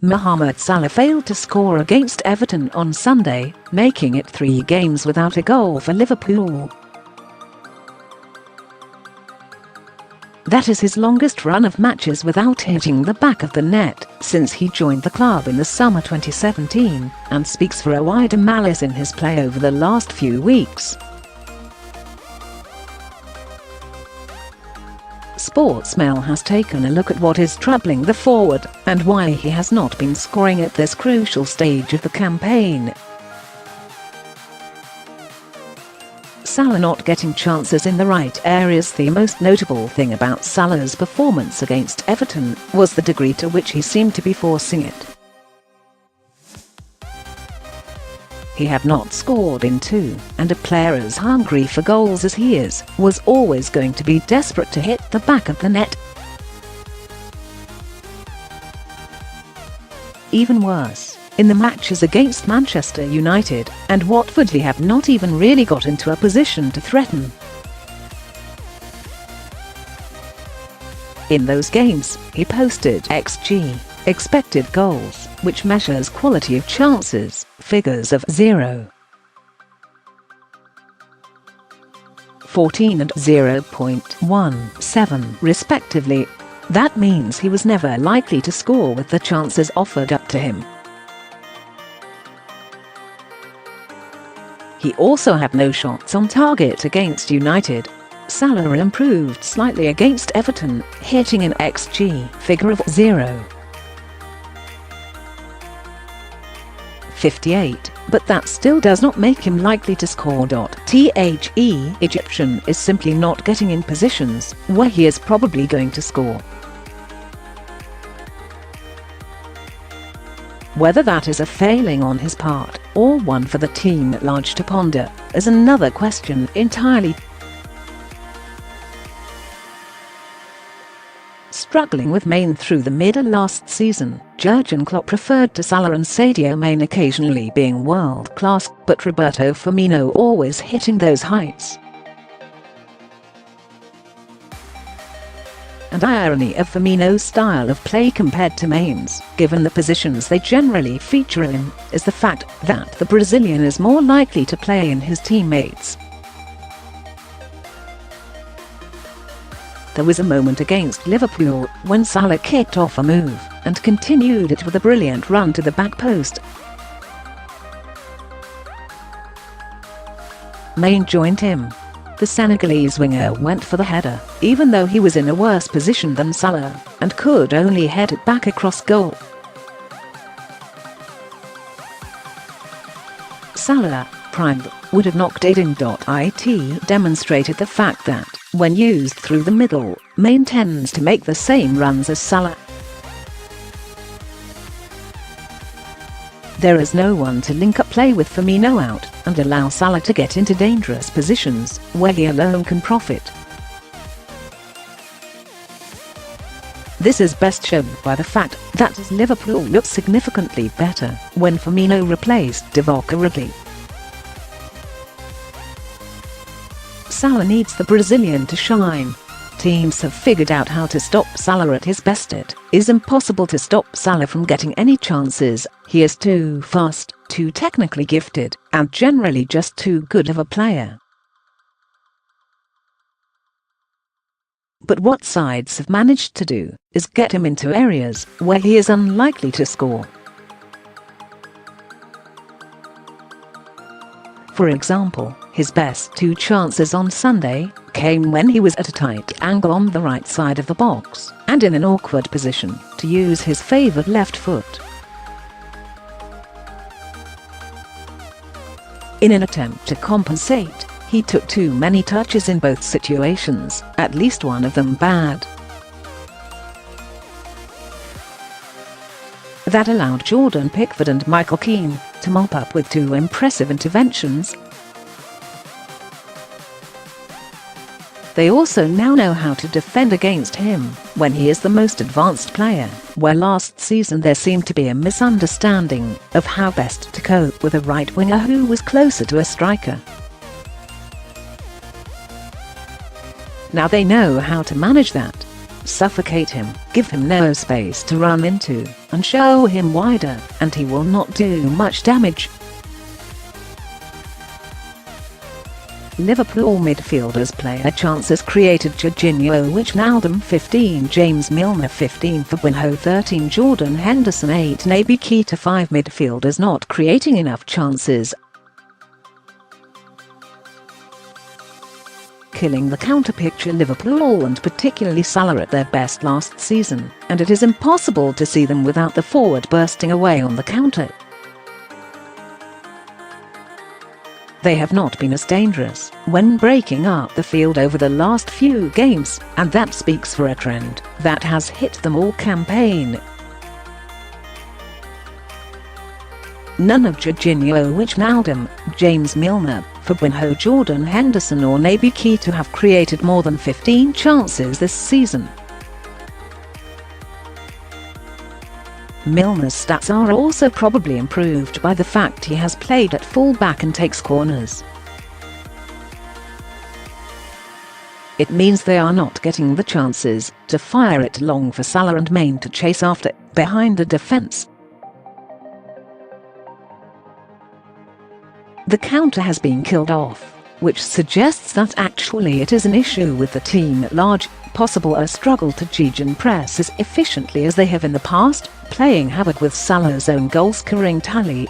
Mohamed Salah failed to score against Everton on Sunday, making it 3 games without a goal for Liverpool. That is his longest run of matches without hitting the back of the net since he joined the club in the summer 2017, and speaks for a wider malaise in his play over the last few weeks. Sportsmail has taken a look at what is troubling the forward and why he has not been scoring at this crucial stage of the campaign. Salah not getting chances in the right areas. The most notable thing about Salah's performance against Everton was the degree to which he seemed to be forcing it. He had not scored in 2, and a player as hungry for goals as he is was always going to be desperate to hit the back of the net. Even worse, in the matches against Manchester United and Watford he had not even really got into a position to threaten. In those games, he posted XG, expected goals, which measures quality of chances, figures of 0.14 and 0.17 respectively. That means he was never likely to score with the chances offered up to him. He also had no shots on target against United. Salah improved slightly against Everton, hitting an XG figure of 0.58, but that still does not make him likely to score.The Egyptian is simply not getting in positions where he is probably going to score. Whether that is a failing on his part, or one for the team at large to ponder, is another question entirely. Struggling with Mane through the middle last season, Jurgen Klopp referred to Salah and Sadio Mane occasionally being world-class, but Roberto Firmino always hitting those heights. And irony of Firmino's style of play compared to Mane's, given the positions they generally feature in, is the fact that the Brazilian is more likely to play in his teammates. There was a moment against Liverpool when Salah kicked off a move and continued it with a brilliant run to the back post. Mane joined him. The Senegalese winger went for the header, even though he was in a worse position than Salah, and could only head it back across goal. Salah, primed, would have knocked it in.It demonstrated the fact that, when used through the middle, Mane tends to make the same runs as Salah. There is no one to link up play with Firmino out and allow Salah to get into dangerous positions where he alone can profit. This is best shown by the fact that Liverpool looked significantly better when Firmino replaced Divock Origi. Salah needs the Brazilian to shine. Teams have figured out how to stop Salah at his best. It is impossible to stop Salah from getting any chances. He is too fast, too technically gifted, and generally just too good of a player. But what sides have managed to do is get him into areas where he is unlikely to score. For example, his best 2 chances on Sunday came when he was at a tight angle on the right side of the box and in an awkward position to use his favoured left foot. In an attempt to compensate, he took too many touches in both situations, at least one of them bad. That allowed Jordan Pickford and Michael Keane to mop up with 2 impressive interventions. They also now know how to defend against him when he is the most advanced player, where last season there seemed to be a misunderstanding of how best to cope with a right winger who was closer to a striker. Now they know how to manage that. Suffocate him, give him no space to run into, and show him wider, and he will not do much damage. Liverpool midfielders player chances created: Jorginho Wijnaldum 15, James Milner 15, Fabinho 13, Jordan Henderson 8, Naby Keita 5. Midfielders not creating enough chances. Killing the counter: picture Liverpool and particularly Salah at their best last season, and it is impossible to see them without the forward bursting away on the counter. They have not been as dangerous when breaking up the field over the last few games, and that speaks for a trend that has hit them all campaign. None of Jorginho Wijnaldum, James Milner, Fabinho, Jordan Henderson or Naby Keita have created more than 15 chances this season. Milner's stats are also probably improved by the fact he has played at full-back and takes corners. It means they are not getting the chances to fire it long for Salah and Mane to chase after, behind the defence. The counter has been killed off, which suggests that actually it is an issue with the team at large, possible a struggle to gegenpress as efficiently as they have in the past, playing havoc with Salah's own goal-scoring tally.